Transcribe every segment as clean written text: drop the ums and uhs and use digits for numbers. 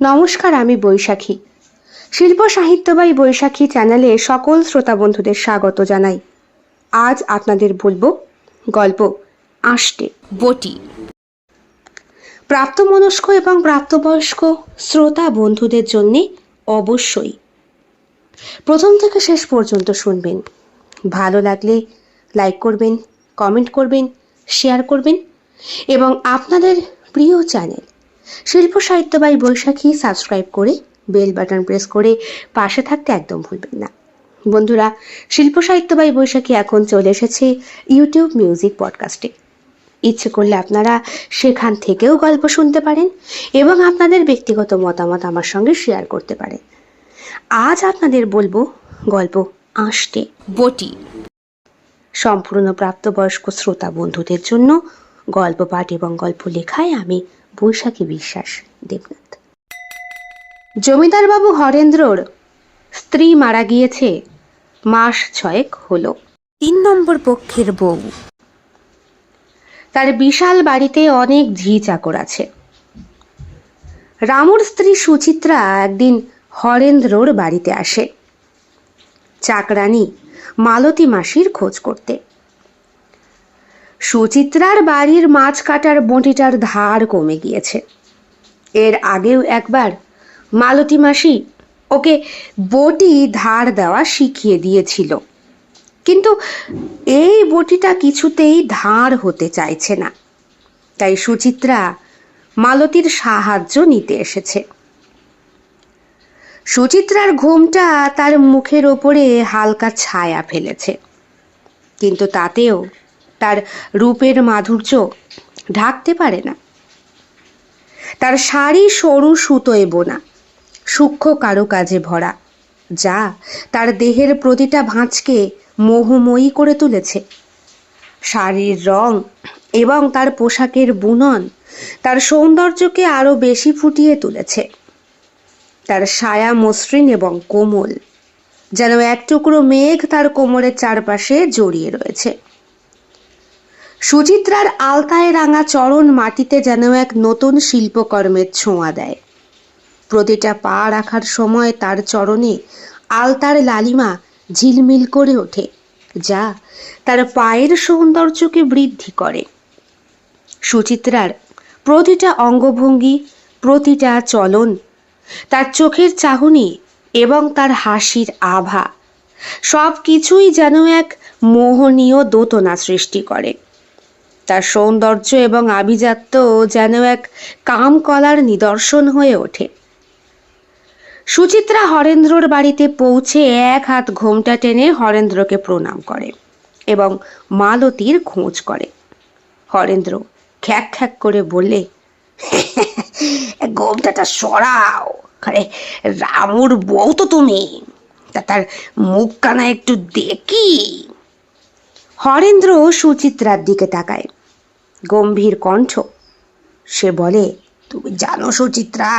নমস্কার, আমি বৈশাখী। শিল্প সাহিত্য বাই বৈশাখী চ্যানেলে সকল শ্রোতা বন্ধুদের স্বাগত জানাই। আজ আপনাদের বলবো গল্প আষ্টে বটি। প্রাপ্তমনস্ক এবং প্রাপ্তবয়স্ক শ্রোতা বন্ধুদের জন্যে অবশ্যই প্রথম থেকে শেষ পর্যন্ত শুনবেন। ভালো লাগলে লাইক করবেন, কমেন্ট করবেন, শেয়ার করবেন এবং আপনাদের প্রিয় চ্যানেল শিল্প সাহিত্য বাই বৈশাখী সাবস্ক্রাইব করে বেল বাটন প্রেস করে পাশে থাকতে একদম ভুলবেন না। বন্ধুরা, শিল্প সাহিত্য বাই বৈশাখী এখন চলে এসেছে ইউটিউব মিউজিক পডকাস্টে। ইচ্ছে করলে আপনারা সেখান থেকেও গল্প শুনতে পারেন এবং আপনাদের ব্যক্তিগত মতামত আমার সঙ্গে শেয়ার করতে পারেন। আজ আপনাদের বলবো গল্প আষ্টে বটি। সম্পূর্ণ প্রাপ্তবয়স্ক শ্রোতা বন্ধুদের জন্য গল্প পাঠ এবং গল্প লেখায় আমি বৈশাখী বিশ্বাস দেবনাথ। জমিদার বাবু হরেন্দ্রর স্ত্রী মারা গিয়েছে মাস 6 হলো। 3 নম্বর পক্ষের বউ। তার বিশাল বাড়িতে অনেক ঝি চাকর আছে। রামুর স্ত্রী সুচিত্রা একদিন হরেন্দ্রর বাড়িতে আসে চাকরানী মালতী মাসির খোঁজ করতে। সুচিত্রার বাড়ির মাছ কাটার বঁটিটার ধার কমে গিয়েছে। এর আগেও একবার মালতী মাসি ওকে বটি ধার দেওয়া শিখিয়ে দিয়েছিল, কিন্তু এই বটিটা কিছুতেই ধার হতে চাইছে না। তাই সুচিত্রা মালতীর সাহায্য নিতে এসেছে। সুচিত্রার ঘোমটা তার মুখের ওপরে হালকা ছায়া ফেলেছে, কিন্তু তাতেও তার রূপের মাধুর্য ঢাকতে পারে না। তার শাড়ি সরু সুতোয় বোনা, সূক্ষ্ম কারুকাজে ভরা, যা তার দেহের প্রতিটা ভাঁজকে মোহময়ী করে তুলেছে। শাড়ির রং এবং তার পোশাকের বুনন তার সৌন্দর্যকে আরো বেশি ফুটিয়ে তুলেছে। তার সায়া মসৃণ এবং কোমল, যেন এক টুকরো মেঘ তার কোমরের চারপাশে জড়িয়ে রয়েছে। সুচিত্রার আলতায় রাঙা চরণ মাটিতে যেন এক নতুন শিল্পকর্মের ছোঁয়া দেয়। প্রতিটা পা রাখার সময় তার চরণে আলতার লালিমা ঝিলমিল করে ওঠে, যা তার পায়ের সৌন্দর্যকে বৃদ্ধি করে। সুচিত্রার প্রতিটা অঙ্গভঙ্গি, প্রতিটা চলন, তার চোখের চাহনি এবং তার হাসির আভা সব কিছুই যেন এক মোহনীয় দোতনা সৃষ্টি করে। তার সৌন্দর্য এবং আভিজাত্য যেন এক কামকলার নিদর্শন হয়ে ওঠে। সুচিত্রা হরেন্দ্রর বাড়িতে পৌঁছে এক হাত ঘোমটা টেনে হরেন্দ্রকে প্রণাম করে এবং মালতীর খোঁজ করে। হরেন্দ্র খ্যাক খ্যাক করে বললে, ঘোমটাটা সরাও, আরে রামুর বউ তো তুমি, তা তার মুখখানা একটু দেখি। হরেন্দ্র সুচিত্রার দিকে তাকায়, গম্ভীর কণ্ঠ। সে বলে, তুমি জানো সুচিত্রা,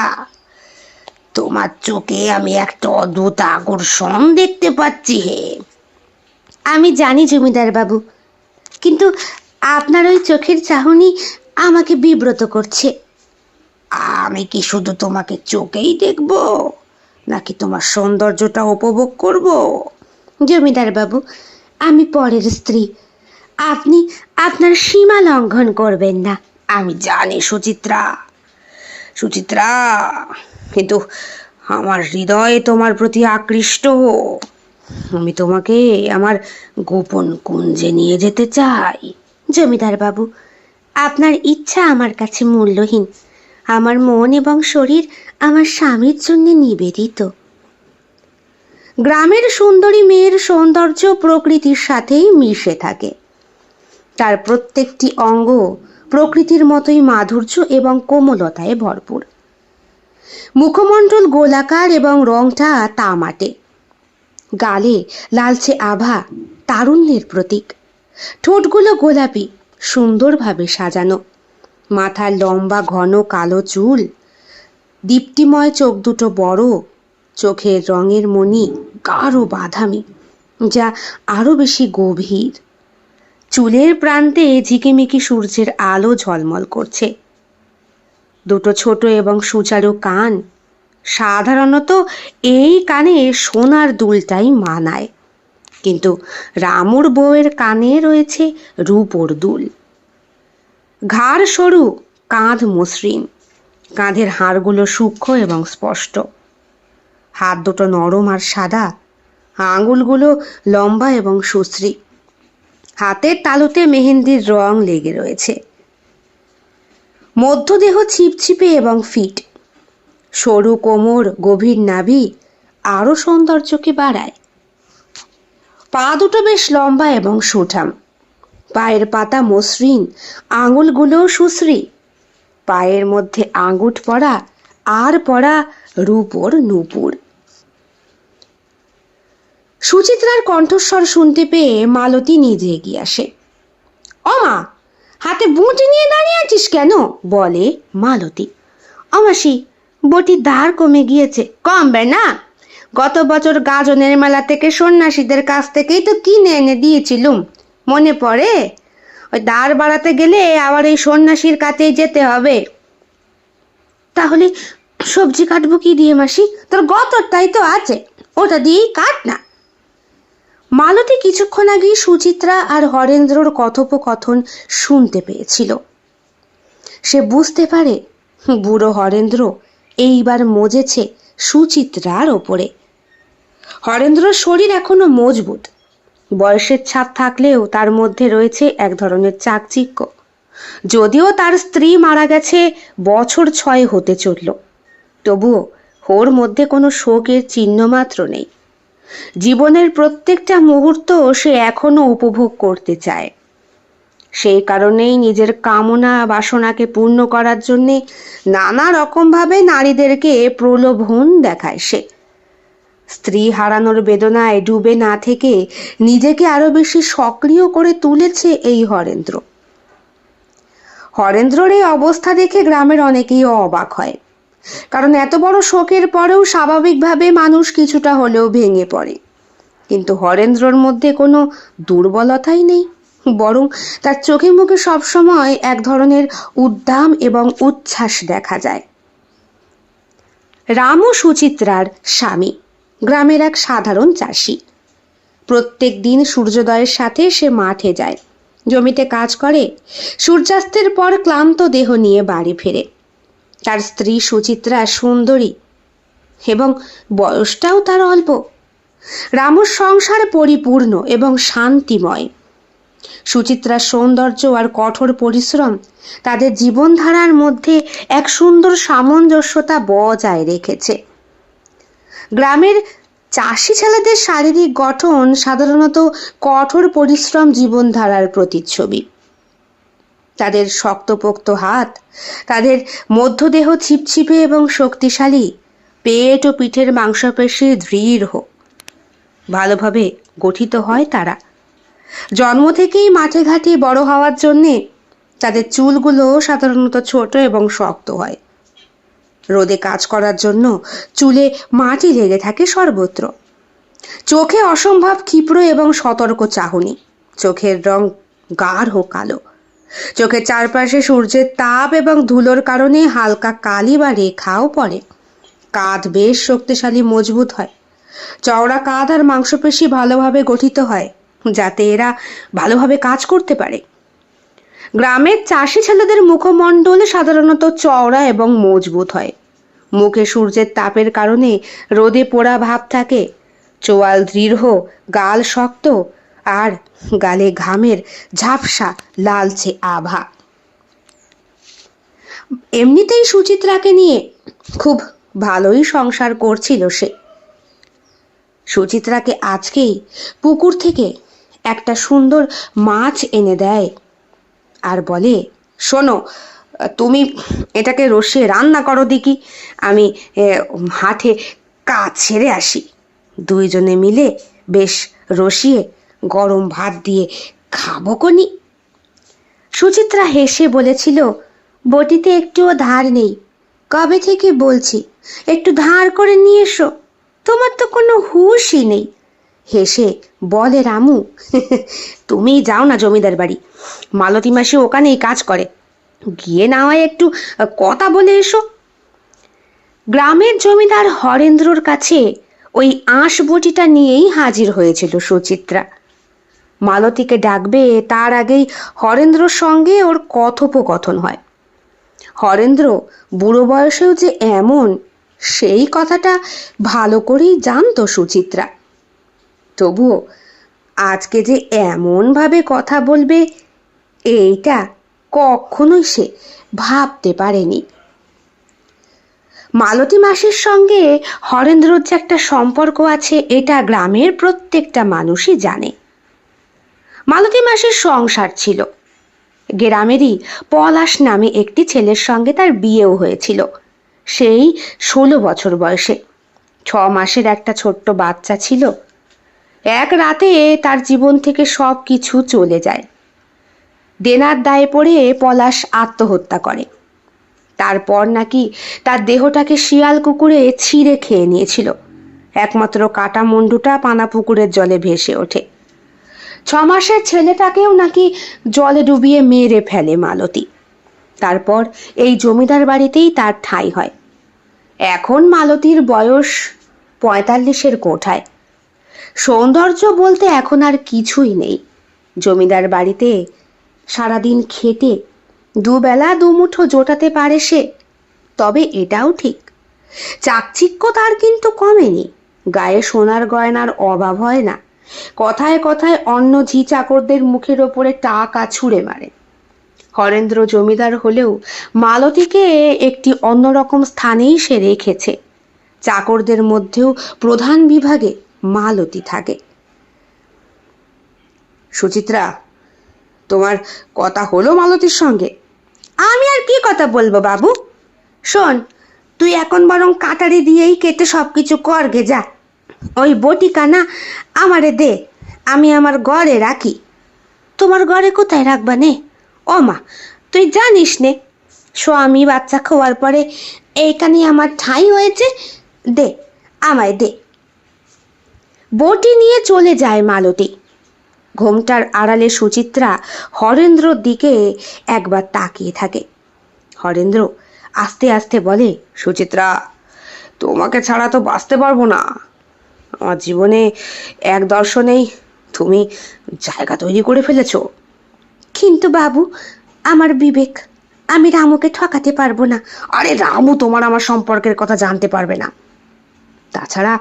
তোমার চোখে আমি একটা অদ্ভুত আকর্ষণ দেখতে পাচ্ছি হে। আমি জানি জমিদার বাবু, কিন্তু আপনার ওই চোখের চাহনি আমাকে বিব্রত করছে। আমি কি শুধু তোমাকে চোখেই দেখব, নাকি তোমার সৌন্দর্যটা উপভোগ করব? জমিদার বাবু, আমি পরের স্ত্রী, আপনি আপনার সীমা লঙ্ঘন করবেন না। আমি জানি সুচিত্রা, সুচিত্রা, কিন্তু আমার হৃদয়ে তোমার প্রতি আকৃষ্ট। আমি তোমাকে আমার গোপন কুঞ্জে নিয়ে যেতে চাই। জমিদার বাবু, আপনার ইচ্ছা আমার কাছে মূল্যহীন। আমার মন এবং শরীর আমার স্বামীর জন্য নিবেদিত। গ্রামের সুন্দরী মেয়ের সৌন্দর্য প্রকৃতির সাথেই মিশে থাকে। তার প্রত্যেকটি অঙ্গ প্রকৃতির মতোই মাধুর্য এবং কোমলতায় ভরপুর। মুখমণ্ডল গোলাকার এবং রংটা তামাটে। গালে লালচে আভা তারুণ্যের প্রতীক। ঠোঁটগুলো গোলাপি, সুন্দরভাবে সাজানো। মাথার লম্বা ঘন কালো চুল, দীপ্তিময় চোখ দুটো বড়, চোখের রঙের মণি গাঢ় বাদামি, যা আরো বেশি গভীর। চুলের প্রান্তে ঝিকিমিকি সূর্যের আলো ঝলমল করছে। দুটো ছোট এবং সুচারু কান সাধারণত এই কানে সোনার দুলটাই মানায়, কিন্তু রামুর বউয়ের কানে রয়েছে রূপোর দুল। ঘাড় সরু, কাঁধ মসৃণ, কাঁধের হাড়গুলো সূক্ষ্ম এবং স্পষ্ট। হাত দুটো নরম আর সাদা, আঙুলগুলো লম্বা এবং সুশ্রী। হাতের তালুতে মেহেন্দির রং লেগে রয়েছে। মধ্যদেহ ছিপছিপে এবং ফিট। সরু কোমর, গভীর নাভি আরও সৌন্দর্যকে বাড়ায়। পা দুটো বেশ লম্বা এবং সুঠাম। পায়ের পাতা মসৃণ, আঙুলগুলোও সুশ্রী। পায়ের মধ্যে আঙুঠ পরা আর পরা রূপোর নূপুর। সুচিত্রার কণ্ঠস্বর শুনতে পেয়ে মালতী নিজে এগিয়ে আসে। ও মা, হাতে বুটি নিয়ে দাঁড়িয়ে আছিস কেন? বলে মালতী। অমাসি, বটির ধার কমে গিয়েছে। কমবে না? গত বছর গাজনের মেলা থেকে সন্ন্যাসীদের কাছ থেকেই তো কিনে এনে দিয়েছিলুম, মনে পড়ে? ওই ধার বাড়াতে গেলে আবার এই সন্ন্যাসীর কাছেই যেতে হবে। তাহলে সবজি কাটবো কি দিয়ে মাসি? তোর গতরটাই তো আছে, ওটা দিয়েই কাট না। মালতী কিছুক্ষণ আগেই সুচিত্রা আর হরেন্দ্রর কথোপকথন শুনতে পেয়েছিল। সে বুঝতে পারে বুড়ো হরেন্দ্র এইবার মজেছে সুচিত্রার ওপরে। হরেন্দ্রর শরীর এখনো মজবুত, বয়সের ছাপ থাকলেও তার মধ্যে রয়েছে এক ধরনের চাকচিক্য। যদিও তার স্ত্রী মারা গেছে বছর 6 হতে চলল, তবুও ওর মধ্যে কোনো শোকের চিহ্ন মাত্র নেই। জীবনের প্রত্যেকটা মুহূর্ত সে এখনো উপভোগ করতে চায়। সেই কারণেই নিজের কামনা বাসনাকে পূর্ণ করার জন্যে নানা রকমভাবে নারীদেরকে প্রলোভন দেখায় সে। স্ত্রী হারানোর বেদনায় ডুবে না থেকে নিজেকে আরো বেশি সক্রিয় করে তুলেছে এই হরেন্দ্র। হরেন্দ্রর এই অবস্থা দেখে গ্রামের অনেকেই অবাক হয়, কারণ এত বড় শোকের পরেও স্বাভাবিকভাবে মানুষ কিছুটা হলেও ভেঙে পড়ে। কিন্তু হরেন্দ্রর মধ্যে কোনো দুর্বলতাই নেই, বরং তার চোখে মুখে সবসময় এক ধরনের উদ্দাম এবং উচ্ছ্বাস দেখা যায়। রামু সুচিত্রার স্বামী গ্রামের এক সাধারণ চাষি। প্রত্যেক দিন সূর্যোদয়ের সাথে সে মাঠে যায়, জমিতে কাজ করে। সূর্যাস্তের পর ক্লান্ত দেহ নিয়ে বাড়ি ফেরে। তার স্ত্রী সুচিত্রা সুন্দরী এবং বয়সটাও তার অল্প। রামুর সংসার পরিপূর্ণ এবং শান্তিময়। সুচিত্রার সৌন্দর্য আর কঠোর পরিশ্রম তাদের জীবনধারার মধ্যে এক সুন্দর সামঞ্জস্যতা বজায় রেখেছে। গ্রামের চাষি ছেলেদের শারীরিক গঠন সাধারণত কঠোর পরিশ্রম জীবনধারার প্রতিচ্ছবি। তাদের শক্তপোক্ত হাত, তাদের মধ্যদেহ ছিপছিপে এবং শক্তিশালী, পেট ও পিঠের মাংসপেশি দৃঢ়, ভালোভাবে গঠিত হয় তারা। জন্ম থেকেই মাঠে ঘাটে বড় হওয়ার জন্যে তাদের চুলগুলো সাধারণত ছোট এবং শক্ত হয়। রোদে কাজ করার জন্য চুলে মাটি লেগে থাকে সর্বত্র। চোখে অসম্ভব ক্ষিপ্র এবং সতর্ক চাহনি। চোখের রং গাঢ় কালো। চোখের চারপাশে সূর্যের তাপ এবং ধুলোর কারণে হালকা কালি বা রেখাও পড়ে। কাঁধ বেশ শক্তিশালী মজবুত হয়। চওড়া কাঁধ আর মাংসপেশি ভালোভাবে গঠিত হয়, যাতে এরা ভালোভাবে কাজ করতে পারে। গ্রামের চাষি ছেলেদের মুখমণ্ডল সাধারণত চওড়া এবং মজবুত হয়। মুখে সূর্যের তাপের কারণে রোদে পোড়া ভাব থাকে। চোয়াল দৃঢ়, গাল শক্ত, আর গালে ঘামের ঝাপসা লালচে আভা। এমনিতেই সুচিত্রাকে নিয়ে খুব ভালোই সংসার করছিল সে। সুচিত্রাকে আজকেই পুকুর থেকে একটা সুন্দর মাছ এনে দেয় আর বলে, শোনো, তুমি এটাকে রসিয়ে রান্না করো দেখি, আমি হাটে কাজ ছেড়ে আসি। দুইজনে মিলে বেশ রসিয়ে গরম ভাত দিয়ে খাবো কনি। সুচিত্রা হেসে বলেছিল, বটিতে একটুও ধার নেই, কবে থেকে বলছি একটু ধার করে নিয়ে এসো, তোমার তো কোনো হুঁশই নেই। হেসে বলে রামু, তুমি যাও না জমিদার বাড়ি, মালতী মাসি ওখানেই কাজ করে, গিয়ে না হয় একটু কথা বলে এসো। গ্রামের জমিদার হরেন্দ্রর কাছে ওই আঁশ বটিটা নিয়েই হাজির হয়েছিল সুচিত্রা। মালতীকে ডাকবে তার আগেই হরেন্দ্রর সঙ্গে ওর কথোপকথন হয়। হরেন্দ্র বুড়ো বয়সেও যে এমন, সেই কথাটা ভালো করেই জানতো সুচিত্রা। তবুও আজকে যে এমনভাবে কথা বলবে এইটা কখনোই সে ভাবতে পারেনি। মালতী মাসির সঙ্গে হরেন্দ্রর যে একটা সম্পর্ক আছে এটা গ্রামের প্রত্যেকটা মানুষই জানে। মালতী মাসির সংসার ছিল। গ্রামেরই পলাশ নামে একটি ছেলের সঙ্গে তার বিয়েও হয়েছিল, সেই 16 বছর বয়সে। 6 মাসের একটা ছোট্ট বাচ্চা ছিল। এক রাতে তার জীবন থেকে সব কিছু চলে যায়। দেনার দায়ে পড়ে পলাশ আত্মহত্যা করে। তারপর নাকি তার দেহটাকে শিয়াল কুকুরে ছিঁড়ে খেয়ে নিয়েছিল। একমাত্র কাটা মুন্ডুটা পানা পুকুরের জলে ভেসে ওঠে। 6 মাসের ছেলেটাকেও নাকি জলে ডুবিয়ে মেরে ফেলে মালতী। তারপর এই জমিদার বাড়িতেই তার ঠাঁই হয়। এখন মালতীর বয়স 45-এর কোঠায়। সৌন্দর্য বলতে এখন আর কিছুই নেই। জমিদার বাড়িতে সারাদিন খেটে দুবেলা দুমুঠো জোটাতে পারে সে। তবে এটাও ঠিক, চাকচিক্য তার কিন্তু কমেনি। গায়ে সোনার গয়নার অভাব হয় না। কথায় কথায় অন্য ঝি চাকরদের মুখের ওপরে টাকা ছুঁড়ে মারে। হরেন্দ্র জমিদার হলেও মালতীকে একটি অন্যরকম স্থানেই সে রেখেছে। চাকরদের মধ্যেও প্রধান বিভাগে মালতী থাকে। সুচিত্রা, তোমার কথা হলো মালতীর সঙ্গে? আমি আর কি কথা বলবো বাবু? শোন, তুই এখন বরং কাটারি দিয়েই কেটে সবকিছু কর গে যা। ওই বটিকানা আমারে দে, আমি আমার ঘরে রাখি। তোমার ঘরে কোথায় রাখবা নে? ও মা, তুই জানিস নে, স্বামী বাচ্চা খাওয়ার পরে এইখানে আমার ঠাঁই হয়েছে। দে, আমায় দে। বটি নিয়ে চলে যায় মালতী। ঘোমটার আড়ালে সুচিত্রা হরেন্দ্রর দিকে একবার তাকিয়ে থাকে। হরেন্দ্র আস্তে আস্তে বলে, সুচিত্রা, তোমাকে ছাড়া তো বাঁচতে পারবো না। আমার জীবনে এক দর্শনেই তুমি জায়গা তৈরি করে ফেলেছো। কিন্তু বাবু, আমার বিবেক, আমি রামুকে ঠকাতে পারবো না। আরে রামু তোমার আমার সম্পর্কের কথা জানতে পারবে না। তাছাড়া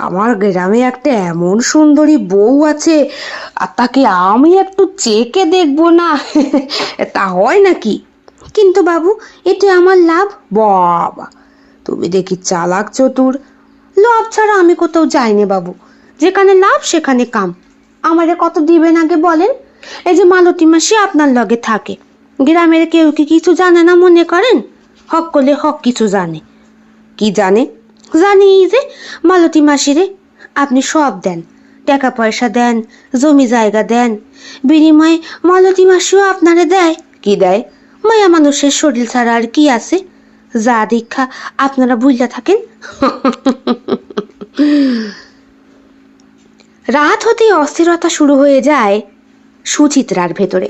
আমার গ্রামে একটা এমন সুন্দরী বউ আছে, আর তাকে আমি একটু চেকে দেখবো না তা হয় নাকি? কিন্তু বাবু, এতে আমার লাভ। বাবা, তুমি দেখি চালাক চতুর। লাভ ছাড়া আমি কোথাও যাইনি বাবু। যেখানে লাভ সেখানে কাম। আমারে কত দিবেন আগে বলেন? এই যে মালতী মাসি আপনার লগে থাকে, গ্রামের কেউ কি কিছু জানে না মনে করেন? হক করলে হক কিছু জানে। কি জানে? জানি যে মালতী মাসিরে আপনি সব দেন, টাকা পয়সা দেন, জমি জায়গা দেন। বিনিময়ে মালতী মাসিও আপনারে দেয়। কি দেয়? মায়া মানুষের শরীর ছাড়া আর কি আছে? যা দীক্ষা আপনারা ভুইলা থাকেন। রাত হতেই অস্থিরতা শুরু হয়ে যায় সুচিত্রার ভেতরে।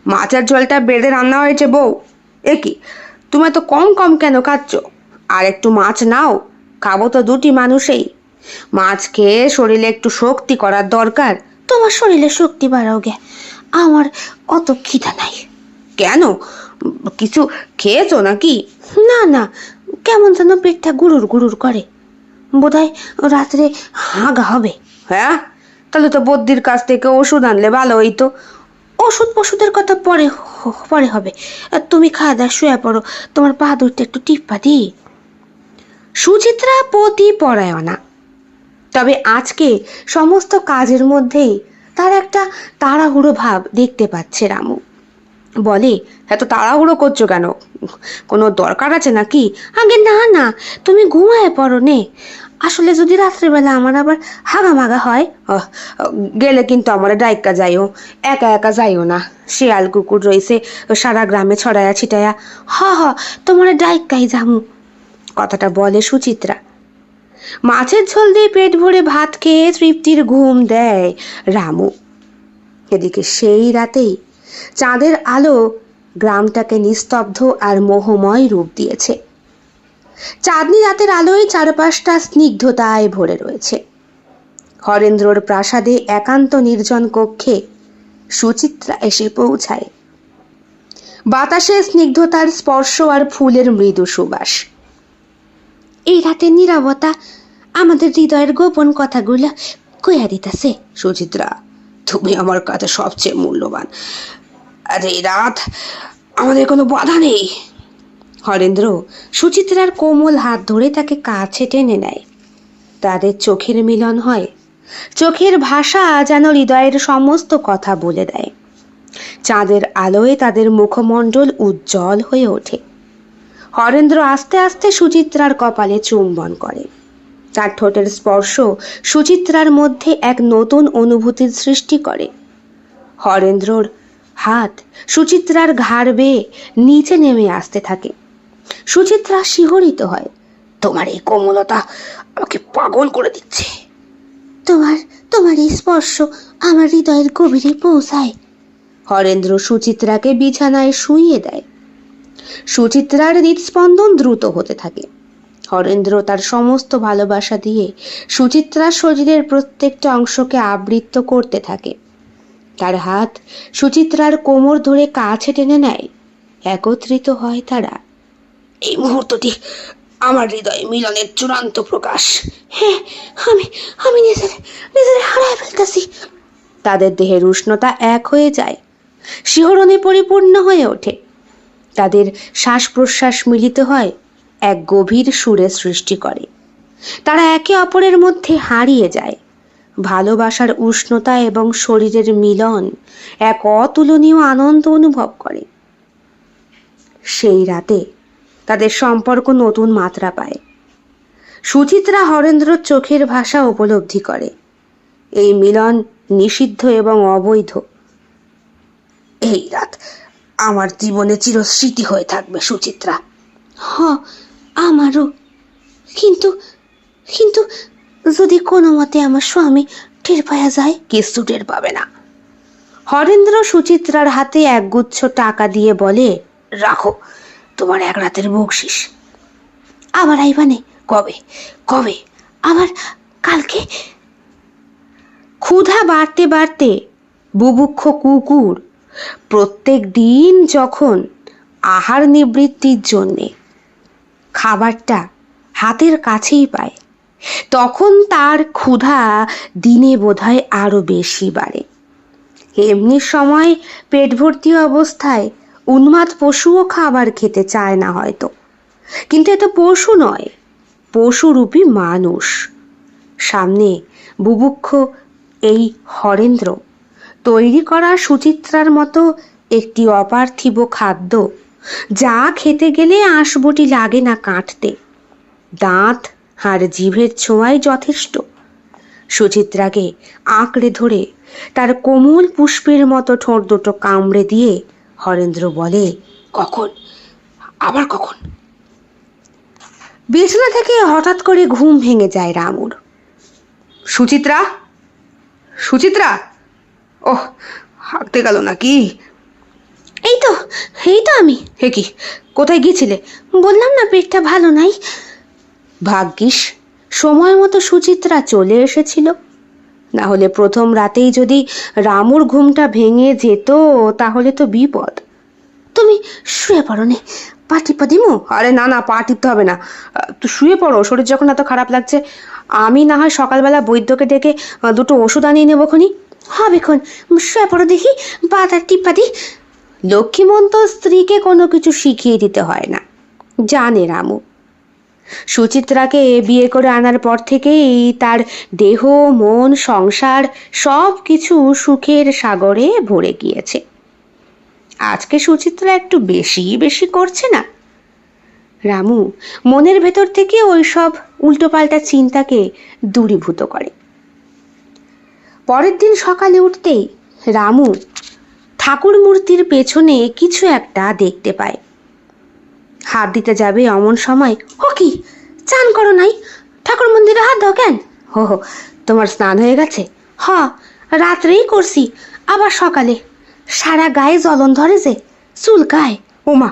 মাছের ঝোলটা বেড়ে রান্না হয়েছে বউ। এ কি, তুমি এত কম কম কেন খাচ্ছ? আর একটু মাছ নাও, খাবো তো দুটি মানুষেই। মাছ খেয়ে শরীরে একটু শক্তি করার দরকার। তোমার শরীরে শক্তি বাড়াও গে, আমার অত খিদা নাই। কেন, কিছু খেয়েছো নাকি? না না, কেমন যেন পেটটা গুড়ুর গুড়ুর করে। বোধহয় রাত্রে হাগা হবে। হ্যাঁ, তাহলে তো বদ্যির কাছ থেকে ওষুধ আনলে ভালো হইতো। ওষুধ পশুদের কথা পরে পরে হবে। তুমি খাওয়া দাওয়া শুয়ে পড়ো, তোমার পা দুটো একটু টিপ্পা দি। সুচিত্রা পতি পরায়ণা, তবে আজকে সমস্ত কাজের মধ্যেই তার একটা তাড়াহুড়ো ভাব দেখতে পাচ্ছে রামু। বলে, এত তাড়াহুড়ো করছো কেন? কোনো দরকার আছে নাকি? আগে না না, তুমি ঘুমায় পড়ো নে। আসলে যদি রাত্রিবেলা আমার আবার হাগামাগা হয়, গেলে কিন্তু আমার ডাইকা যাইও, একা একা যাইও না। শিয়াল কুকুর রয়েছে সারা গ্রামে ছড়ায়া ছিটায়া। হ, তোমার ডাইকাই যামু। কথাটা বলে সুচিত্রা। মাছের ঝোল দিয়ে পেট ভরে ভাত খেয়ে তৃপ্তির ঘুম দেয় রামু। এদিকে সেই রাতেই চাঁদের আলো গ্রামটাকে নিস্তব্ধ আর মোহময় রূপ দিয়েছে। চাঁদনি রাতের আলোয় চারপাশটা স্নিগ্ধতায় ভরে রয়েছে। হরেন্দ্রর প্রাসাদে একান্ত নির্জন কক্ষে সুচিত্রা এসে পৌঁছায়। বাতাসে স্নিগ্ধতার স্পর্শ আর ফুলের মৃদু সুবাস। এই রাতের নীরবতা আমাদের হৃদয়ের গোপন কথাগুলো কইয়া দিতেছে। সুচিত্রা, তুমি আমার কাছে সবচেয়ে মূল্যবান, আর এই রাত আমাদের কোনো বাধা নেই। হরেন্দ্র সুচিত্রার কোমল হাত ধরে তাকে কাছে টেনে নেয়। তাদের চোখের মিলন হয়। চোখের ভাষা যেন হৃদয়ের সমস্ত কথা বলে দেয়। চাঁদের আলোয় তাদের মুখমণ্ডল উজ্জ্বল হয়ে ওঠে। হরেন্দ্র আস্তে আস্তে সুচিত্রার কপালে চুম্বন করে। তার ঠোঁটের স্পর্শ সুচিত্রার মধ্যে এক নতুন অনুভূতির সৃষ্টি করে। হরেন্দ্রর হাত সুচিত্রার ঘাড় বেয়ে নিচে নেমে আসতে থাকে। সুচিত্রা শিহরিত হয়। তোমার এই কোমলতা আমাকে পাগল করে দিচ্ছে। তোমার এই স্পর্শ আমার হৃদয়ের গভীরে পৌঁছায়। হরেন্দ্র সুচিত্রাকে বিছানায় শুইয়ে দেয়। সুচিত্রার হৃদস্পন্দন দ্রুত হতে থাকে। হরেন্দ্র তার সমস্ত ভালোবাসা দিয়ে সুচিত্রার শরীরের প্রত্যেকটা অংশকে আবৃত করতে থাকে। তার হাত সুচিত্রার কোমর ধরে কাছে টেনে নেয়। একত্রিত হয় তারা। এই মুহূর্তটি আমার হৃদয় মিলনের চূড়ান্ত প্রকাশ। হ্যাঁ, আমি নিজের হারায় ফেলতেছি। তাদের দেহের উষ্ণতা এক হয়ে যায়, শিহরণে পরিপূর্ণ হয়ে ওঠে। তাদের শ্বাস প্রশ্বাস মিলিত হয়, এক গভীর সুরে সৃষ্টি করে। তারা একে অপরের মধ্যে হারিয়ে যায়। ভালোবাসার উষ্ণতা এবং শরীরের মিলন এক অতুলনীয় আনন্দ অনুভব করে। সেই রাতে তাদের সম্পর্ক নতুন মাত্রা পায়। সুচিত্রা হরেন্দ্রর চোখের ভাষা উপলব্ধি করে। এই মিলন নিষিদ্ধ এবং অবৈধ। এই রাত আমার জীবনে চিরস্মৃতি হয়ে থাকবে সুচিত্রা। আমারও। কিন্তু কিন্তু যদি কোনো মতে আমার স্বামী টের পাওয়া যায়? কিছু টের পাবে না। হরেন্দ্র সুচিত্রার হাতে একগুচ্ছ টাকা দিয়ে বলে, রাখো, তোমার এক রাতের বকশিস। আবার আইবানে? কবে? আবার কালকে? ক্ষুধা বাড়তে বাড়তে বুভুক্ষ কুকুর প্রত্যেক দিন যখন আহার নিবৃত্তির জন্যে খাবারটা হাতের কাছেই পায়, তখন তার ক্ষুধা দিনে বোধহয় আরো বেশি বাড়ে। এমনি সময় পেট ভর্তি অবস্থায় উন্মাদ পশুও খাবার খেতে চায় না হয়তো, কিন্তু এ তো পশু নয়, পশুরূপী মানুষ। সামনে বুভুক্ষ এই হরেন্দ্র তৈরি করা সুচিত্রার মতো একটি অপার্থিব খাদ্য, যা খেতে গেলে আঁশবটি লাগে না কাটতে। দাঁত আর জিভের ছোঁয়াই যথেষ্ট। সুচিত্রাকে আঁকড়ে ধরে তার কোমল পুষ্পের মতো ঠোঁট দুটো কামড়ে দিয়ে হরেন্দ্র বলে, কখন? আবার কখন? বিছানা থেকে হঠাৎ করে ঘুম ভেঙে যায় রামুর। সুচিত্রা, ওহ, হাঁকতে গেল নাকি? এই তো আমি। হে কি, কোথায় গিয়েছিলে? বললাম না পেটটা ভালো নাই। ভাগ্যিস সময় মতো সুচিত্রা চলে এসেছিল, না হলে প্রথম রাতেই যদি রামুর ঘুমটা ভেঙে যেত তাহলে তো বিপদ। তুমি শুয়ে পড়ো নে, পা টিপা দিমু? আরে না, পা টিপতে হবে না, তুই শুয়ে পড়ো। শরীর যখন এত খারাপ লাগছে, আমি না হয় সকালবেলা বৈদ্যকে ডেকে দুটো ওষুধ আনিয়ে নেবো খনি। হবে খন, শুয়ে পড়ো দেখি, পাটা টিপা দি। লক্ষ্মীমন্ত স্ত্রীকে কোনো কিছু শিখিয়ে দিতে হয় না, জানে রামু। সুচিত্রাকে বিয়ে করে আনার পর থেকেই তার দেহ, মন, সংসার সব কিছু সুখের সাগরে ভরে গিয়েছে। আজকে সুচিত্রা একটু বেশি করছে না? রামু মনের ভেতর থেকে ওই সব উল্টোপাল্টা চিন্তাকে দূরীভূত করে। পরের দিন সকালে উঠতেই রামু ঠাকুর মূর্তির পেছনে কিছু একটা দেখতে পায়। হাত দিতে যাবে এমন সময়, ও কি, চান করো নাই? ঠাকুর মন্দিরে হাত দাও কেন? হো, তোমার স্নান হয়ে গেছে? রাত্রেই করছি, আবার সকালে। সারা গায়ে জ্বলন ধরে যে, চুলকায়। ওমা,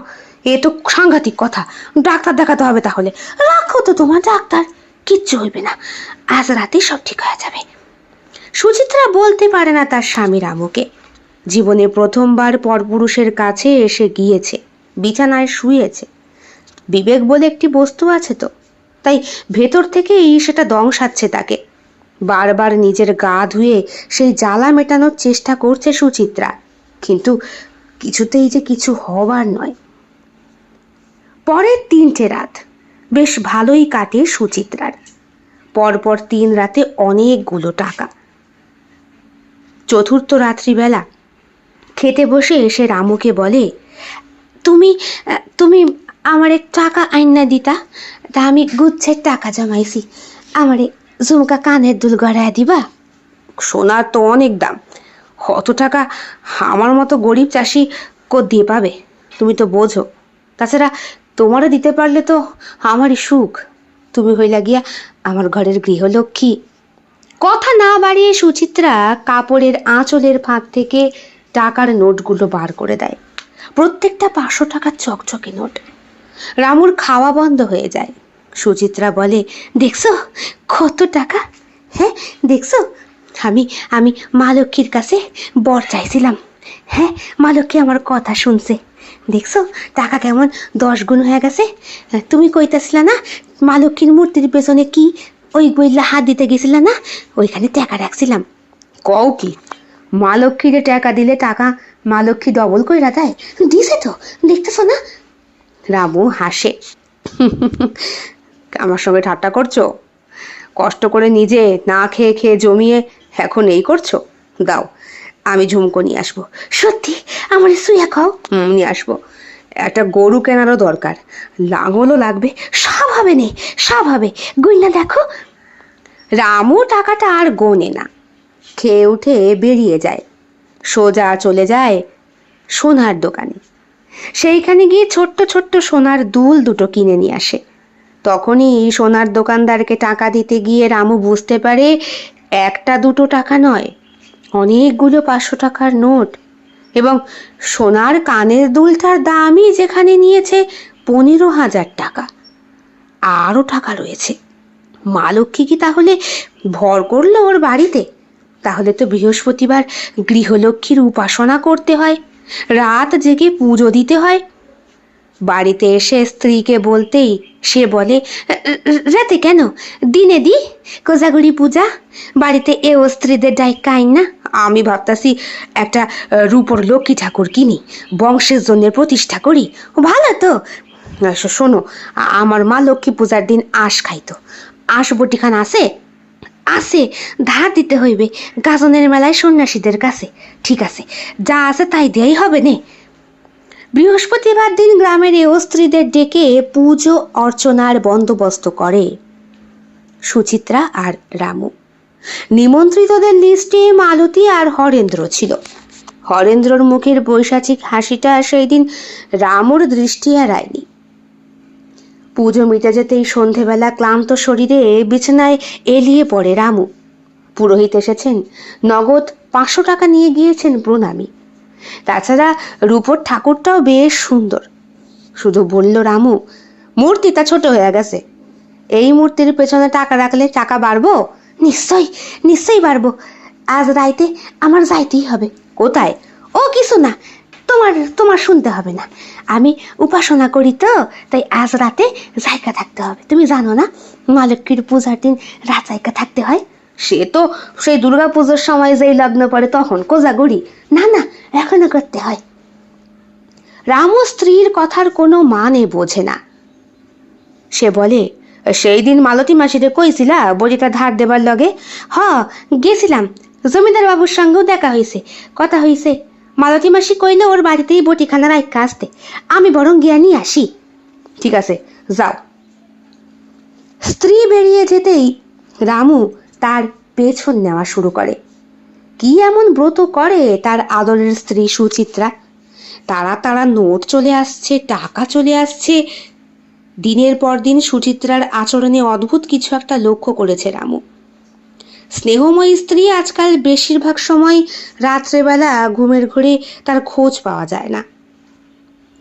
এ তো সাংঘাতিক কথা, ডাক্তার দেখাতে হবে তাহলে। রাখো তো তোমার ডাক্তার, কিচ্ছু হইবে না, আজ রাতে সব ঠিক হয়ে যাবে। সুচিত্রা বলতে পারে না তার স্বামী রামুকে। জীবনে প্রথমবার পরপুরুষের কাছে এসে গিয়েছে, বিছানায় শুয়েছে। বিবেক বলে একটি বস্তু আছে তো, তাই ভেতর থেকেই সেটা দংশাচ্ছে তাকে। বারবার নিজের গা ধুয়ে সেই জ্বালা মেটানোর চেষ্টা করছে সুচিত্রা, কিন্তু কিছুতেই যে কিছু হবার নয়। পরের 3টে রাত বেশ ভালোই কাটে সুচিত্রার। পরপর 3 রাতে অনেকগুলো টাকা। চতুর্থ রাত্রিবেলা খেতে বসে এসে রামুকে বলে, তুমি তুমি আমারে টাকা আইনা দিতা, তা আমি গুচ্ছের টাকা জমাইছি, আমারে ঝুমকা কানের দুল গড়ায় দিবা? সোনার তো অনেক দাম, অত টাকা আমার মতো গরিব চাষি দিয়ে পাবে? তুমি তো বোঝো। তাছাড়া তোমারও দিতে পারলে তো আমারই সুখ, তুমি হইলা গিয়া আমার ঘরের গৃহলক্ষ্মী। কথা না বাড়িয়ে সুচিত্রা কাপড়ের আঁচলের ফাঁক থেকে টাকার নোটগুলো বার করে দেয়। প্রত্যেকটা 500 টাকার চকচকে নোট। রামুর খাওয়া বন্ধ হয়ে যায়। সুচিত্রা বলে, দেখছো কত টাকা? হ্যাঁ দেখছো, আমি আমি মা লক্ষ্মীর কাছে বর চাইছিলাম, হ্যাঁ মা লক্ষ্মী আমার কথা শুনছে। দেখছো টাকা কেমন 10 গুণ হয়ে গেছে। তুমি কইতেছিলা না মা লক্ষ্মীর মূর্তির পেছনে কি ওই গইলা হাত দিতে গেছিলা না, ওইখানে টাকা রাখছিলাম। কও কি, মা লক্ষ্মীরে টাকা দিলে টাকা মা লক্ষ্মী ডবল কইরা দেয়? দিছে তো, দেখতেছো না? রামু হাসে, আমার সঙ্গে ঠাট্টা করছো? কষ্ট করে নিজে না খেয়ে খেয়ে জমিয়ে এখন এই করছো? দাও আমি ঝুমকো নিয়ে আসবো। সত্যি আমার সুইয়া খাও? নিয়ে আসবো। একটা গরু কেনারও দরকার, লাঙলও লাগবে। সব হবে নে, সব হবে, গুইনা দেখো। রামু টাকাটা আর গোনে না, খেয়ে উঠে বেরিয়ে যায়। সোজা চলে যায় সোনার দোকানে। সেইখানে গিয়ে ছোট্ট ছোট্ট সোনার দুল 2টো কিনে নিয়ে আসে। তখনই সোনার দোকানদারকে টাকা দিতে গিয়ে রামু বুঝতে পারে 1টা 2টো টাকা নয়, অনেকগুলো 500 টাকার নোট। এবং সোনার কানের দুলটার দামই যেখানে নিয়েছে 15,000 টাকা। আরও টাকা রয়েছে। মা লক্ষ্মী কি তাহলে ভর করলো ওর বাড়িতে? তাহলে তো বৃহস্পতিবার গৃহলক্ষ্মীর উপাসনা করতে হয়, রাত জেগে পুজো দিতে হয়। বাড়িতে এসে স্ত্রীকে বলতেই সে বলে, রাতে কেন, দিনে দি কোজাগুড়ি পূজা, বাড়িতে এও স্ত্রীদের ডাইকা আইন না। আমি ভাবতাছি একটা রূপোর লক্ষ্মী ঠাকুর কিনি, বংশের জন্য প্রতিষ্ঠা করি। ভালো তো। শোনো, আমার মা লক্ষ্মী পূজার দিন আঁশ খাইতো, আঁশ বটিখান আছে? আছে, ধার দিতে হইবে গাজনের মেলায় সন্ন্যাসীদের কাছে। ঠিক আছে, যা আছে তাই দেয়াই হবে নে। বৃহস্পতিবার দিন গ্রামের এও স্ত্রীদের ডেকে পুজো অর্চনার বন্দোবস্ত করে সুচিত্রা আর রামু। নিমন্ত্রিতদের লিস্টে মালতী আর হরেন্দ্র ছিল। হরেন্দ্রর মুখের বৈশাচিক হাসিটা সেই দিন রামুর দৃষ্টি এড়ায়নি। পুজো মিটে যেতেই সন্ধেবেলা ক্লান্ত শরীরে বিছানায় এলিয়ে পড়ে রামু। পুরোহিত এসেছেন, নগদ 500 টাকা নিয়ে গিয়েছেন প্রণামী। তাছাড়া রূপোর ঠাকুরটাও বেশ সুন্দর। শুধু বলল রামু, মূর্তিটা ছোট হয়ে গেছে, এই মূর্তির পেছনে টাকা রাখলে টাকা বাড়বো? নিশ্চয়ই নিশ্চয়ই বাড়বো। আজ রাইতে আমার যাইতেই হবে। কোথায়? ও কিছু না, তোমার তোমার শুনতে হবে না। আমি উপাসনা করি তো, তাই আজ রাতে জায়গা থাকতে হবে। তুমি জানো না মা লক্ষ্মীর পূজার দিন রাত জায়গা থাকতে হয়? সে তো সেই দুর্গা পুজোর সময় যেই লগ্ন পড়ে তখন কোজাগরি। না না, এখনো করতে হয়। রামু স্ত্রীর কথার কোনো মানে বোঝে না। সে বলে, সেই দিন মালতী মাসিরে কইছিলা বড়িটা ধার দেবার লগে? হ, গেছিলাম, জমিদার বাবুর সঙ্গেও দেখা হয়েছে, কথা হয়েছে। মালতী মাসি কইলে ওর বাড়িতেই বটিখানা রাখা আসতে, আমি বরং গিয়া নিয়ে আসি। ঠিক আছে, যাও। স্ত্রী বেরিয়ে যেতেই রামু তার পেছন নেওয়া শুরু করে। কি এমন ব্রত করে তার আদরের স্ত্রী সুচিত্রা? তারা তারা নোট চলে আসছে, টাকা চলে আসছে। দিনের পর দিন সুচিত্রার আচরণে অদ্ভুত কিছু একটা লক্ষ্য করেছে রামু। স্নেহময়ী স্ত্রী আজকাল বেশিরভাগ সময় রাত্রেবেলা ঘুমের ঘোরে তার খোঁজ পাওয়া যায় না।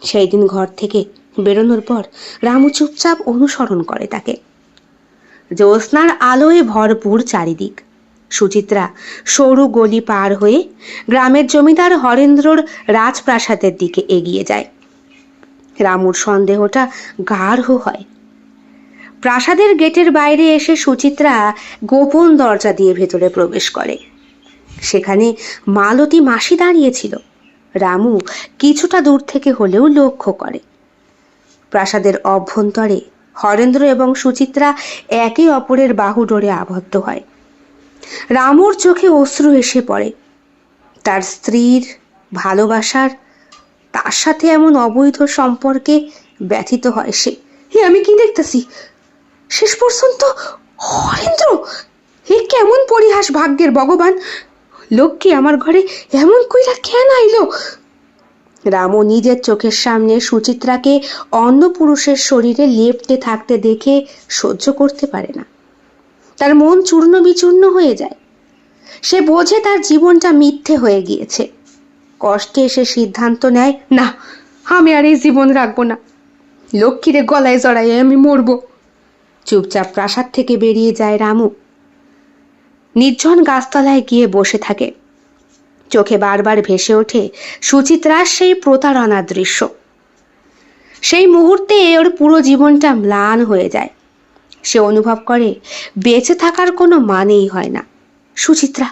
সেই দিন ঘর থেকে বেরোনোর পর রামু চুপচাপ অনুসরণ করে তাকে। জ্যোৎস্নার আলোয় ভরপুর চারিদিক। সুচিত্রা সরু গলি পার হয়ে গ্রামের জমিদার হরেন্দ্রর রাজপ্রাসাদের দিকে এগিয়ে যায়। রামুর সন্দেহটা গাঢ় হয়। প্রাসাদের গেটের বাইরে এসে সুচিত্রা গোপন দরজা দিয়ে ভেতরে প্রবেশ করে। সেখানে মালতী মাসি দাঁড়িয়েছিল। রামু কিছুটা দূর থেকে হলেও লক্ষ্য করে। প্রাসাদের অভ্যন্তরে হরেন্দ্র এবং সুচিত্রা একে অপরের বাহুডোরে আবদ্ধ হয়। রামুর চোখে অশ্রু এসে পড়ে। তার স্ত্রীর ভালোবাসার, তার সাথে এমন অবৈধ সম্পর্কে ব্যথিত হয় সে। আমি কি দেখতেছি? শেষ পর্যন্ত হরেন্দ্র! হে কেমন পরিহাস ভাগ্যের ভগবান! লক্ষ্মী আমার ঘরে এমন কইরা কেন আইলো? রামু নিজের চোখের সামনে সুচিত্রাকে অন্য পুরুষের শরীরে লেপ্টে থাকতে দেখে সহ্য করতে পারে না। তার মন চূর্ণ বিচূর্ণ হয়ে যায়। সে বোঝে তার জীবনটা মিথ্যে হয়ে গিয়েছে। কষ্টে সে সিদ্ধান্ত নেয়, না, আমি আর এই জীবন রাখবো না। লক্ষ্মীরে গলায় জড়াই আমি মরবো। চুপচাপ প্রাসাদ থেকে বেরিয়ে যায় রামু। নির্জন গাছতলায় গিয়ে বসে থাকে। চোখে বারবার ভেসে ওঠে সুচিত্রার সেই প্রতারণার দৃশ্য। সেই মুহূর্তে ওর পুরো জীবনটা ম্লান হয়ে যায়। সে অনুভব করে বেঁচে থাকার কোনো মানেই হয় না। সুচিত্রা,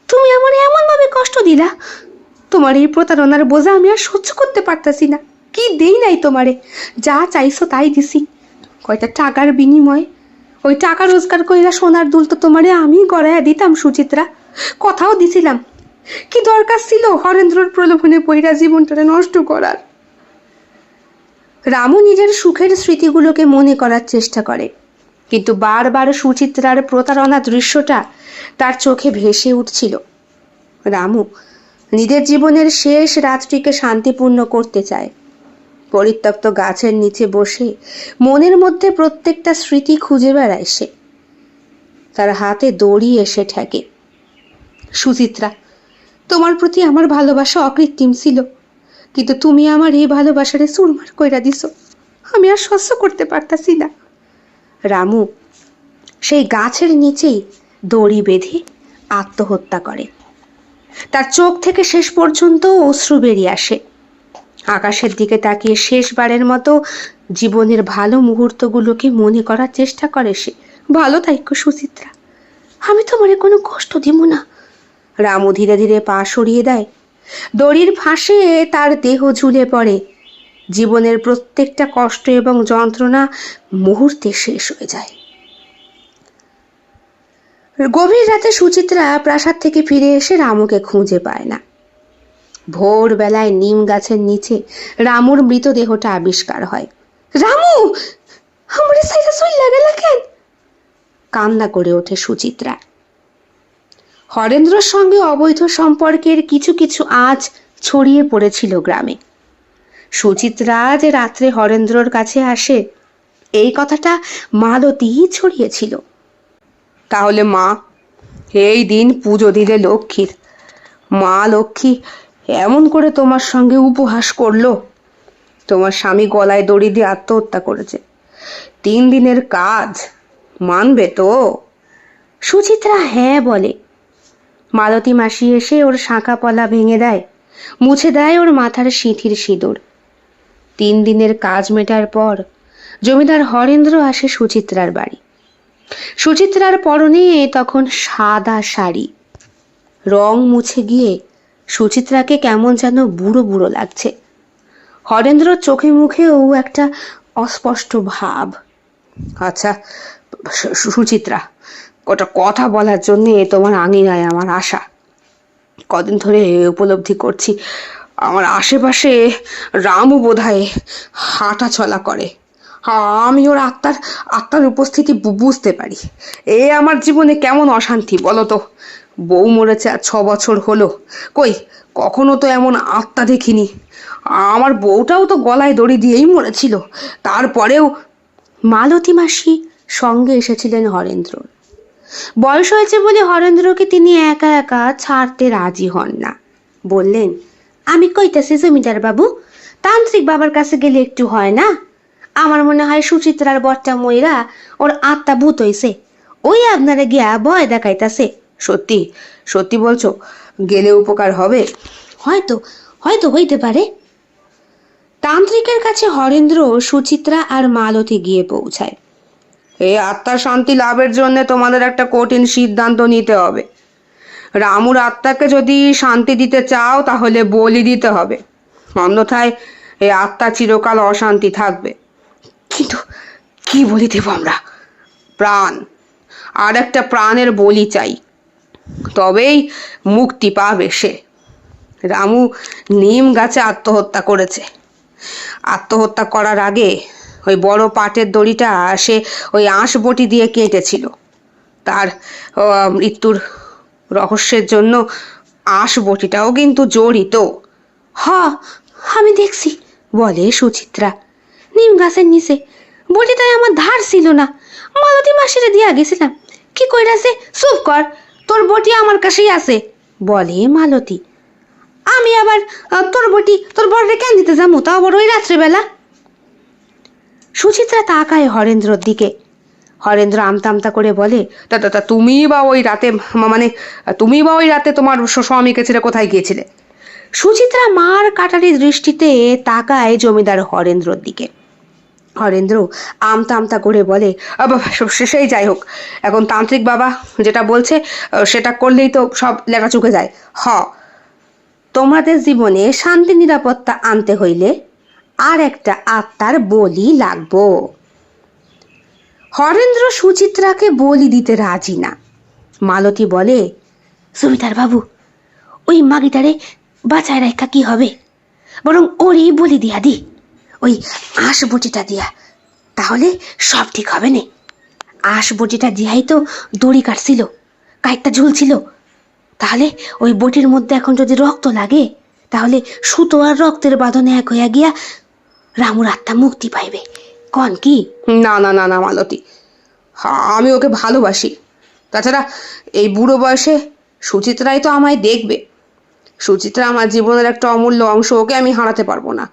তুমি আমার এমনভাবে কষ্ট দিলা। তোমার এই প্রতারণার বোঝা আমি আর সহ্য করতে পারতাছি না। কি দেই নাই তোমারে? যা চাইছো তাই দিছি। কয়টা টাকার বিনিময়ে ওই টাকা রোজগার কইরা সোনার দুল তো তোমারে আমি গড়াইয়া দিতাম সুচিত্রা। কথাও দিছিলাম। কি দরকার ছিল হরেন্দ্রর প্রলোভনে পইরা জীবনটারে নষ্ট করার? রামু নিজের সুখের স্মৃতিগুলোকে মনে করার চেষ্টা করে, কিন্তু বারবার সুচিত্রার প্রতারণা দৃশ্যটা তার চোখে ভেসে উঠছিল। রামু নিজের জীবনের শেষ রাতটিকে শান্তিপূর্ণ করতে চায়। পরিত্যক্ত গাছের নিচে বসে মনের মধ্যে প্রত্যেকটা স্মৃতি খুঁজে বেড়ায় সে। তার হাতে দড়ি এসে ঠেকে। সুচিত্রা, তোমার প্রতি আমার ভালোবাসা অকৃত্রিম ছিল, কিন্তু তুমি আমার এই ভালোবাসারে চুরমার কইরা দিছো। আমি আর সহ্য করতে পারতাছি না। রামু সেই গাছের নিচেই দড়ি বেঁধে আত্মহত্যা করে। তার চোখ থেকে শেষ পর্যন্ত অশ্রু বেরিয়ে আসে। আকাশের দিকে তাকিয়ে শেষবারের মতো জীবনের ভালো মুহূর্তগুলোকে মনে করার চেষ্টা করে সে। ভালো থাইকো সুচিত্রা, আমি তোমারে কোনো কষ্ট দিব না। রামু ধীরে ধীরে পা সরিয়ে দেয়। দড়ির ফাঁসে তার দেহ ঝুলে পড়ে। জীবনের প্রত্যেকটা কষ্ট এবং যন্ত্রণা মুহূর্তে শেষ হয়ে যায়। গভীর রাতে সুচিত্রা প্রাসাদ থেকে ফিরে এসে রামুকে খুঁজে পায় না। ভোরবেলায় নিম গাছের নিচে রামুর মৃতদেহটা আবিষ্কার হয়। রামু, আমারে সাইরা চইলা গেলা কেন? কান্না করে ওঠে সুচিত্রা। হরেন্দ্রর সঙ্গে অবৈধ সম্পর্কের কিছু কিছু আঁচ ছড়িয়ে পড়েছিল গ্রামে। সুচিত্রা যে রাত্রে হরেন্দ্রর কাছে আসে, এই কথাটা মালতী ছড়িয়েছিল। তাহলে মা এই দিন পুজো দিলে লক্ষ্মীর, মা লক্ষ্মী এমন করে তোমার সঙ্গে উপহাস করলো? তোমার স্বামী গলায় দড়ি দিয়ে আত্মহত্যা করেছে। 3 দিনের কাজ, মানবে তো? সুচিত্রা হ্যাঁ বলে। মালতী মাসি এসে ওর শাঁখা পলা ভেঙে দেয়, মুছে দেয় ওর মাথার সিঁথির সিঁদুর। 3 দিনের কাজ মেটার পর জমিদার হরেন্দ্র আসে সুচিত্রার বাড়ি। সুচিত্রার পরনে তখন সাদা শাড়ি। রং মুছে গিয়ে সুচিত্রাকে কেমন যেন বুড়ো বুড়ো লাগছে। হরেন্দ্র চোখে মুখেও একটা অস্পষ্ট ভাব। আচ্ছা সুচিত্রা, ওটা কথা বলার জন্যে তোমার আঙিনায় আমার আশা। কদিন ধরে উপলব্ধি করছি আমার আশেপাশে রামু বোধহয় হাঁটা চলা করে। আমি ওর আত্মার উপস্থিতি বুঝতে পারি। এ আমার জীবনে কেমন অশান্তি বলো তো। বউ মরেছে আর 6 বছর হলো, কই কখনো তো এমন আত্মা দেখিনি। আমার বউটাও তো গলায় দড়ি দিয়েই মরেছিল। তারপরেও মালতী মাসি সঙ্গে এসেছিলেন হরেন্দ্র। বয়স হয়েছে বলে হরেন্দ্রকে তিনি একা একা ছাড়তে রাজি হন না। বললেন, আমি কইতাছি জমিদার বাবু, তান্ত্রিক বাবার কাছে গেলে একটু হয় না? আমার মনে হয় সুচিত্রার বটটা ময়রা ওর আত্মা ভূত হইছে, ওই আপনারে গিয়া ভয় দেখাইতাছে। সত্যি সত্যি বলছো? গেলে উপকার হবে? হয়তো হয়তো হইতে পারে। তান্ত্রিকের কাছে হরেন্দ্র, সুচিত্রা আর মালতী গিয়ে পৌঁছায়। এই আত্মার শান্তি লাভের জন্য তোমাদের একটা কঠিন সিদ্ধান্ত নিতে হবে। রামুর আত্মাকে যদি শান্তি দিতে চাও তাহলে বলি দিতে হবে, অন্যথায় এই আত্মা চিরকাল অশান্তি থাকবে। কিন্তু কি বলি দেব আমরা? প্রাণ, আর একটা প্রাণের বলি চাই, তবেই মুক্তি পাবে সে। রামু নিম গাছে আত্মহত্যা করেছে। আত্মহত্যা করার আগে ওই বড় পাটের দড়িটা সে ওই আঁশবটি দিয়ে কেটেছিল। তার মৃত্যুর রহস্যের জন্য আঁশবটিটাও কিন্তু জড়িত। হ, আমি দেখছি, বলে সুচিত্রা। নিম গাছের নিচে বটিটাই আমার ধার ছিল না, মালতী মাসিরে দিয়া গেছিলাম। কি কইরাছে? চুপ কর, তোর বটি আমার কাছেই আছে, বলে মালতী। আমি আবার তোর বটি তোর বড়রে কেন দিতে যাবো, তাও আবার ওই রাত্রেবেলা? সুচিত্রা তাকায় হরেন্দ্রর দিকে। হরেন্দ্র আমতা আমতা করে বলে, তা তুমি বা ওই রাতে, মানে তুমি বা ওই রাতে তোমার স্বামীকে ছেড়ে কোথায় গিয়েছিলে? সুচিত্রা মার কাটারি দৃষ্টিতে তাকায় জমিদার হরেন্দ্রর দিকে। হরেন্দ্র আমতা আমতা করে বলে, সেই যাই হোক, এখন তান্ত্রিক বাবা যেটা বলছে সেটা করলেই তো সব লেখা চুকে যায়। তোমাদের জীবনে শান্তি নিরাপত্তা আনতে হইলে আর একটা আত্মার বলি লাগবো। হরেন্দ্র সুচিত্রাকে বলি দিতে রাজি না। মালতী বলে, জমিদার বাবু, ওই মাগিটারে বাঁচায় রাখা কি হবে? বরং ওরই বলি দিয়া দি, ওই আঁশবটিটা দিয়া, তাহলে সব ঠিক হবে না। আঁশবটিটা দিয়াই তো দড়ি কাটছিল, কাইটটা ঝুলছিল। তাহলে ওই বটির মধ্যে এখন যদি রক্ত লাগে, তাহলে সুতো আর রক্তের বাঁধনে এক হইয়া গিয়া রামুর আত্মা মুক্তি পাইবে। কন কি? না না না না মালতী, আমি ওকে ভালোবাসি। তাছাড়া এই বুড়ো বয়সে সুচিত্রাই তো আমায় দেখবে। সুচিত্রা আমার জীবনের একটা অমূল্য অংশ, ওকে আমি হারাতে পারবো না।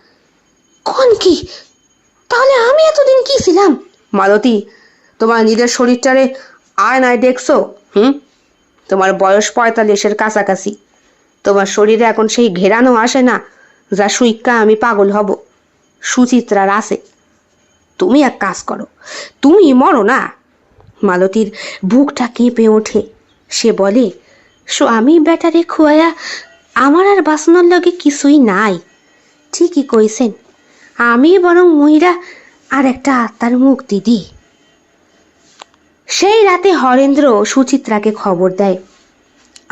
কন কি? তাহলে আমি এতদিন কি ছিলাম? মালতী, তোমার নিজের শরীরটারে আয়নায় দেখছো? তোমার বয়স 45-এর কাছাকাছি। তোমার শরীরে এখন সেই ঘেরানো আসে না যা সুইক্কা আমি পাগল হব। সুচিত্রার আছে। তুমি এক কাজ করো, তুমি মরো না। মালতীর বুকটা কেঁপে ওঠে। সে বলে, স্বামী বেটারে খুয়ায়া আমার আর বাসনার লগে কিছুই নাই। ঠিকই কইছেন, আমি বরং মহিরা আর একটা আত্মার মুক্তি দিই। সেই রাতে হরেন্দ্র সুচিত্রাকে খবর দেয়,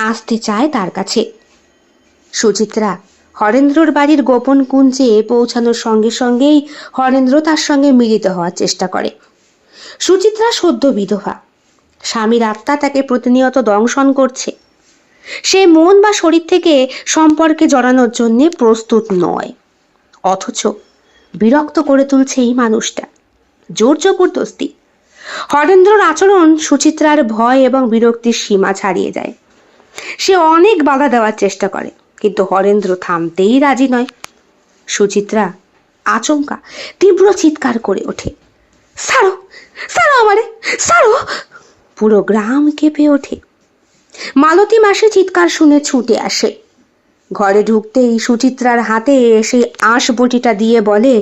আসতে চায় তার কাছে। সুচিত্রা হরেন্দ্রর বাড়ির গোপন কুঞ্জে পৌঁছানোর সঙ্গে সঙ্গেই হরেন্দ্র তার সঙ্গে মিলিত হওয়ার চেষ্টা করে। সুচিত্রা সদ্য বিধবা, স্বামীর আত্মা তাকে প্রতিনিয়ত দংশন করছে। সে মন বা শরীর থেকে সম্পর্কে জড়ানোর জন্য প্রস্তুত নয়, অথচ বিরক্ত করে তুলছে এই মানুষটা, জোর জবরদস্তি। হরেন্দ্রর আচরণ সুচিত্রার ভয় এবং বিরক্তির সীমা ছাড়িয়ে যায়। সে অনেক বাধা দেওয়ার চেষ্টা করে, কিন্তু হরেন্দ্র থামতেই রাজি নয়। সুচিত্রা আচমকা তীব্র চিৎকার করে ওঠে, ছাড়ো, ছাড়ো আমারে, ছাড়ো! পুরো গ্রাম কেঁপে ওঠে। মালতী মাসি চিৎকার শুনে ছুটে আসে। ঘরে ঢুকতেই সুচিত্রার হাতে সেই আঁশবটিটা দিয়ে বলে,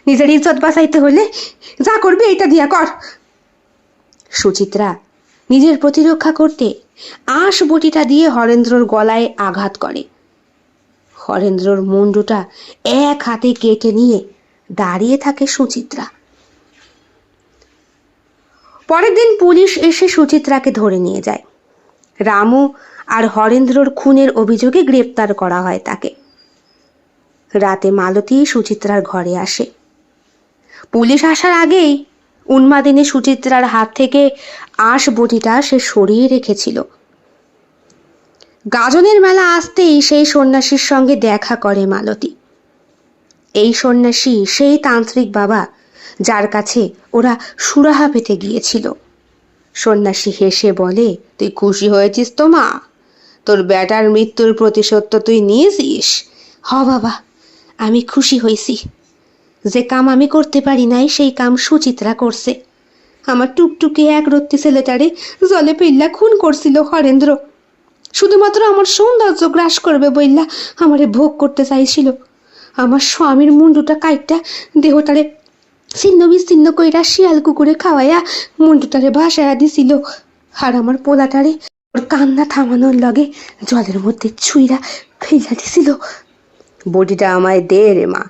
নিজের ইজ্জত বাঁচাইতে হলে যা করবে এটা দিয়া কর। সুচিত্রা নিজের প্রতিরক্ষা করতে আঁশবটিটা দিয়ে হরেন্দ্রর গলায় আঘাত করে। হরেন্দ্রর মুন্ডুটা এক হাতে কেটে নিয়ে দাঁড়িয়ে থাকে সুচিত্রা। পরের দিন পুলিশ এসে সুচিত্রাকে ধরে নিয়ে যায়। রামু আর হরেন্দ্রর খুনের অভিযোগে গ্রেপ্তার করা হয় তাকে। রাতে মালতী সুচিত্রার ঘরে আসে। পুলিশ আসার আগেই উন্মাদিনী সুচিত্রার হাত থেকে আঁশবটিটা সে সরিয়ে রেখেছিল। গাজনের মেলা আসতেই সেই সন্ন্যাসীর সঙ্গে দেখা করে মালতী। এই সন্ন্যাসী সেই তান্ত্রিক বাবা যার কাছে ওরা সুরাহা পেতে গিয়েছিল। সন্ন্যাসী হেসে বলে, তুই খুশি হয়েছিস তো মা? তোর বেটার মৃত্যুর প্রতিশোধ তো তুই নিয়েছিস। হ বাবা, আমি খুশি হয়েছি। যে কাম আমি করতে পারি নাই সেই কাম সুচিত্রা করছে। আমার টুকটুকে এক রত্তি ছেলেটারে জলে পেল্লা খুন করছিল হরেন্দ্র। শুধুমাত্র আমার সৌন্দর্য গ্রাস করবে বইল্লা আমারে ভোগ করতে চাইছিল। আমার স্বামীর মুন্ডুটা কাইটটা দেহটারে ছিন্ন বিচ্ছিন্ন কইরা শিয়াল কুকুরে খাওয়াইয়া মুন্ডুটারে ভাসায়া দিছিল। আর আমার পোলাটারে ওর কান্না থামানোর লগে জলের মধ্যে ছুঁইরা ফেলা দিছিল। বটিটা আমায় দে রে মা,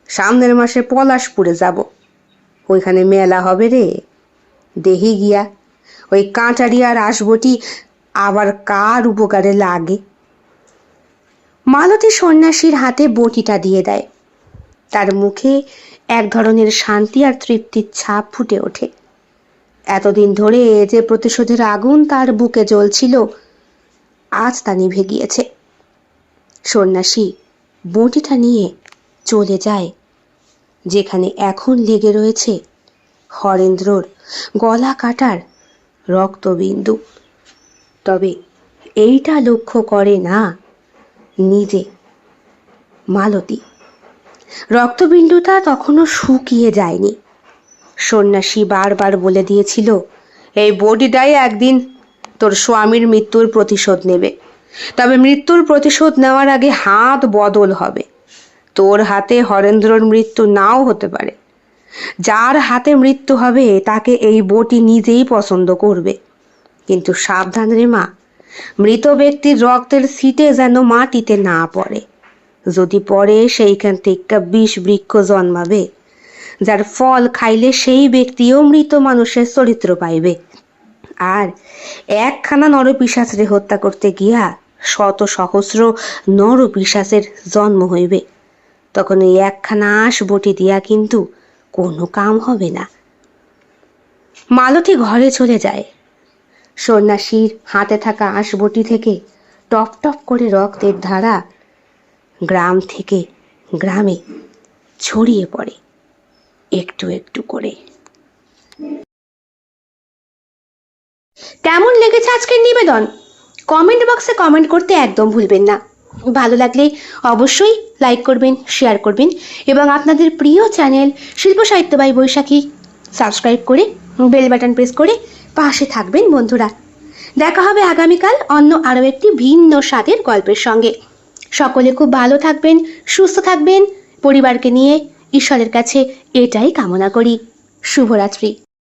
সামনের মাসে পলাশপুরে যাব, ওইখানে মেলা হবে রে, দেহি গিয়া ওই কাঁটারি আর আসবটি আবার কার উপকারে লাগে। মালতী সন্ন্যাসীর হাতে বটিটা দিয়ে দেয়। তার মুখে এক ধরনের শান্তি আর তৃপ্তির ছাপ ফুটে ওঠে। এতদিন ধরে যে প্রতিশোধের আগুন তার বুকে জ্বলছিল, আজ তা নিভে গিয়েছে। সন্ন্যাসী বটিটা নিয়ে চলে যায় যেখানে এখন লেগে রয়েছে হরেন্দ্রর গলা কাটার রক্তবিন্দু। তবে এইটা লক্ষ্য করে না নিজে মালতী। রক্তবিন্দুটা তখনও শুকিয়ে যায়নি। সন্ন্যাসী বারবার বলে দিয়েছিল, এই বটিটাই একদিন তোর স্বামীর মৃত্যুর প্রতিশোধ নেবে, তবে মৃত্যুর প্রতিশোধ নেওয়ার আগে হাত বদল হবে। তোর হাতে হরেন্দ্রর মৃত্যু নাও হতে পারে। যার হাতে মৃত্যু হবে তাকে এই বটি নিজেই পছন্দ করবে। কিন্তু সাবধান রে মা, মৃত ব্যক্তির রক্তের ছিটে যেন মাটিতে না পড়ে। যদি পড়ে সেইখান থেকে বিষ বৃক্ষ জন্মাবে, যার ফল খাইলে সেই ব্যক্তিও মৃত মানুষের চরিত্র পাইবে। আর একখানা নরপিশাচরে হত্যা করতে গিয়া শত সহস্র নরপিশাচের জন্ম হইবে। তখন এই একখানা আঁশ বটি দিয়া কিন্তু কোনো কাম হবে না। মালতী ঘরে চলে যায়। সন্ন্যাসীর হাতে থাকা আঁশবটি থেকে টপ টপ করে রক্তের ধারা গ্রাম থেকে গ্রামে ছড়িয়ে পড়ে একটু একটু করে। কেমন লেগেছে আজকের নিবেদন? কমেন্ট বক্সে কমেন্ট করতে একদম ভুলবেন না। ভালো লাগলে অবশ্যই লাইক করবেন, শেয়ার করবেন এবং আপনাদের প্রিয় চ্যানেল শিল্প সাহিত্য বাই বৈশাখী সাবস্ক্রাইব করে বেল বাটন প্রেস করে পাশে থাকবেন বন্ধুরা। দেখা হবে আগামীকাল অন্য আরও একটি ভিন্ন স্বাদের গল্পের সঙ্গে। সকলে খুব ভালো থাকবেন, সুস্থ থাকবেন, পরিবারকে নিয়ে ঈশ্বরের কাছে এটাই কামনা করি। শুভরাত্রি।